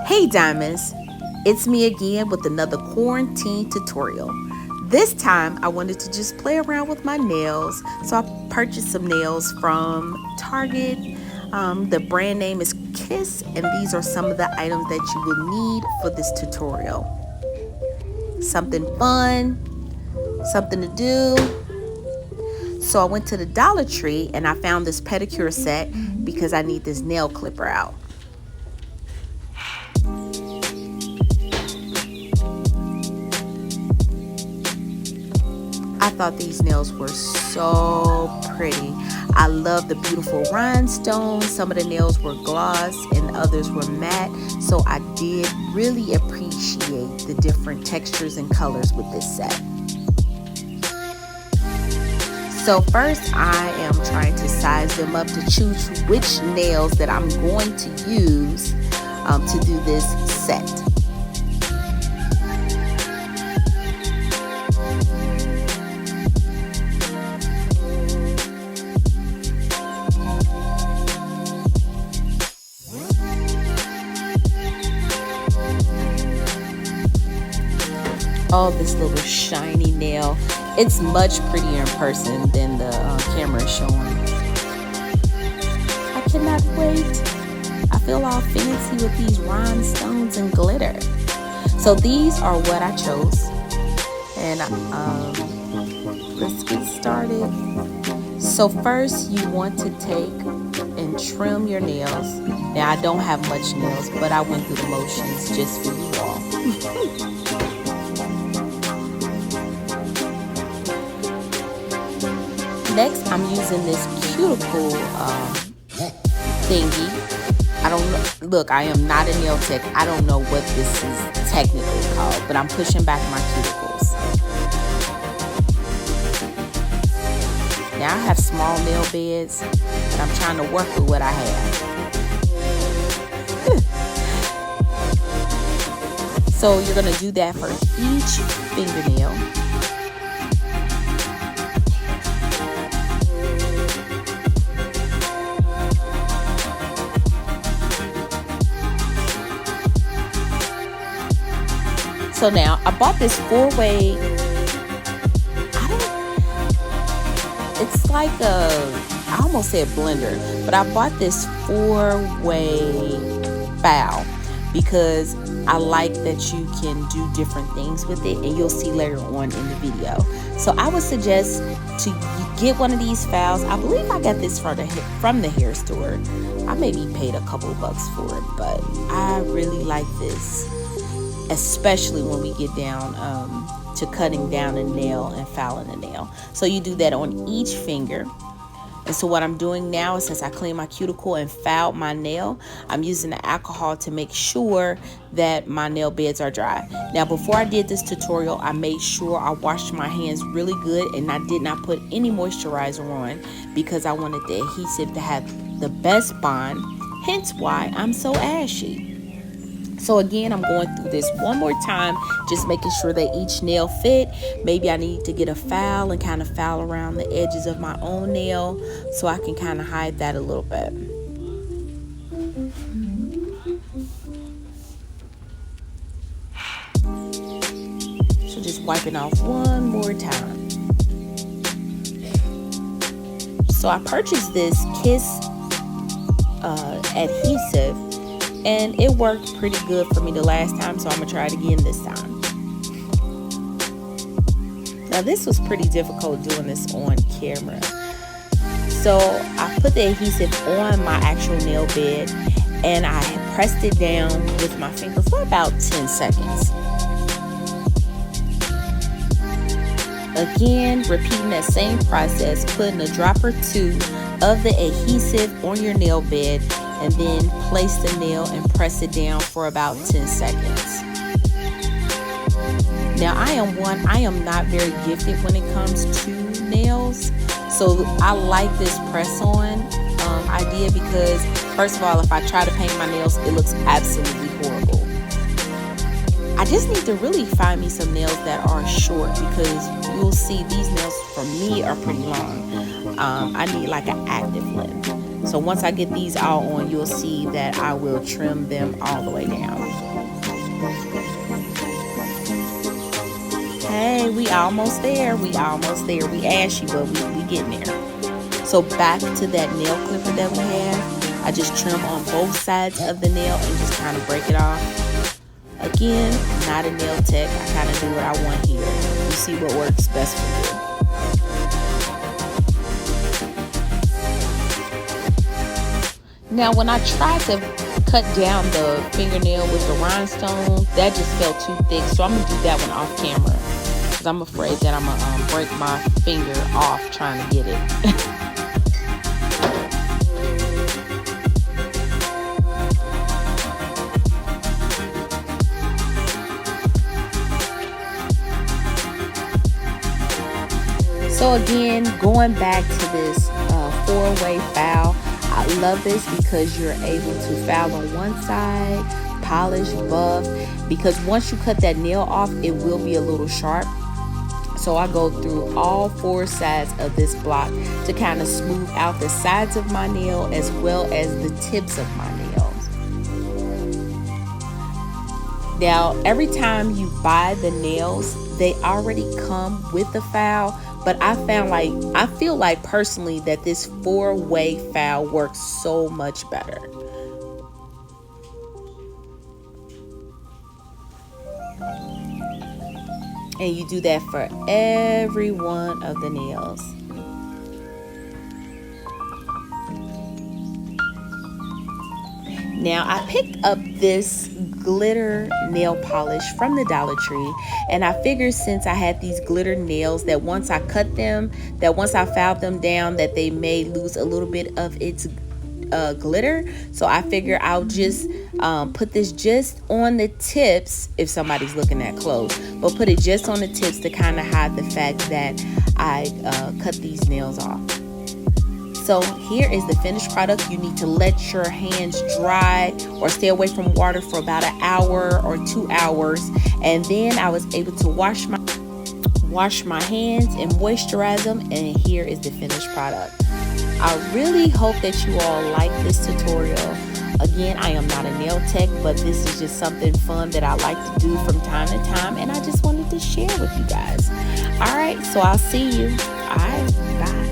Hey Diamonds, it's me again with another quarantine tutorial. This time I wanted to just play around with my nails, so I purchased some nails from Target. The brand name is Kiss, and these are some of the items that you will need for this tutorial. Something fun, something to do. So I went to the Dollar Tree and I found this pedicure set because I need this nail clipper out. I thought these nails were so pretty. I love the beautiful rhinestones. Some of the nails were gloss and others were matte. So I did really appreciate the different textures and colors with this set. So first I am trying to size them up to choose which nails that I'm going to use to do this set. Oh, this little shiny nail. It's much prettier in person than the camera is showing. I cannot wait. I feel all fancy with these rhinestones and glitter. So these are what I chose. And let's get started. So first you want to take and trim your nails. Now I don't have much nails, but I went through the motions just for you all. Next, I'm using this cuticle thingy. I don't know. Look, I am not a nail tech. I don't know what this is technically called, but I'm pushing back my cuticles. Now I have small nail beds, but I'm trying to work with what I have. So you're gonna do that for each fingernail. So now I bought this 4-way, it's like I almost said blender, but I bought this 4-way file because I like that you can do different things with it, and you'll see later on in the video. So I would suggest to get one of these files. I believe I got this from the hair store. I maybe paid a couple bucks for it, but I really like this. Especially when we get down to cutting down a nail and filing a nail. So you do that on each finger. And so what I'm doing now is, since I cleaned my cuticle and filed my nail, I'm using the alcohol to make sure that my nail beds are dry. Now before I did this tutorial, I made sure I washed my hands really good, and I did not put any moisturizer on because I wanted the adhesive to have the best bond, hence why I'm so ashy. So again, I'm going through this one more time, just making sure that each nail fit. Maybe I need to get a file and kind of file around the edges of my own nail so I can kind of hide that a little bit. So just wiping off one more time. So I purchased this Kiss adhesive, and it worked pretty good for me the last time, so I'm gonna try it again this time. Now this was pretty difficult doing this on camera. So I put the adhesive on my actual nail bed and I pressed it down with my finger for about 10 seconds. Again, repeating that same process, putting a drop or two of the adhesive on your nail bed, and then place the nail and press it down for about 10 seconds. Now I am not very gifted when it comes to nails, so I like this press on idea because, first of all, if I try to paint my nails, it looks absolutely horrible. I just need to really find me some nails that are short, because you'll see these nails for me are pretty long. I need like an active length. So once I get these all on, you'll see that I will trim them all the way down. Hey, we almost there. We ashy, but we getting there. So back to that nail clipper that we have. I just trim on both sides of the nail and just kind of break it off. Again, not a nail tech. I kind of do what I want here. You see what works best for you. Now, when I tried to cut down the fingernail with the rhinestone, that just felt too thick. So I'm going to do that one off camera, because I'm afraid that I'm going to break my finger off trying to get it. So again, going back to this 4-way file, I love this because you're able to file on one side, polish, buff, because once you cut that nail off, it will be a little sharp. So I go through all 4 sides of this block to kind of smooth out the sides of my nail as well as the tips of my nails. Now, every time you buy the nails, they already come with the file. But I feel like personally that this 4-way file works so much better. And you do that for every one of the nails. Now, I picked up this glitter nail polish from the Dollar Tree, and I figured since I had these glitter nails that once I cut them, that once I filed them down, that they may lose a little bit of its glitter. So I figure I'll just put this just on the tips if somebody's looking that close, but put it just on the tips to kind of hide the fact that I cut these nails off. So here is the finished product. You need to let your hands dry or stay away from water for about an hour or 2 hours. And then I was able to wash my hands and moisturize them. And here is the finished product. I really hope that you all like this tutorial. Again, I am not a nail tech, but this is just something fun that I like to do from time to time. And I just wanted to share with you guys. All right, so I'll see you. All right, bye.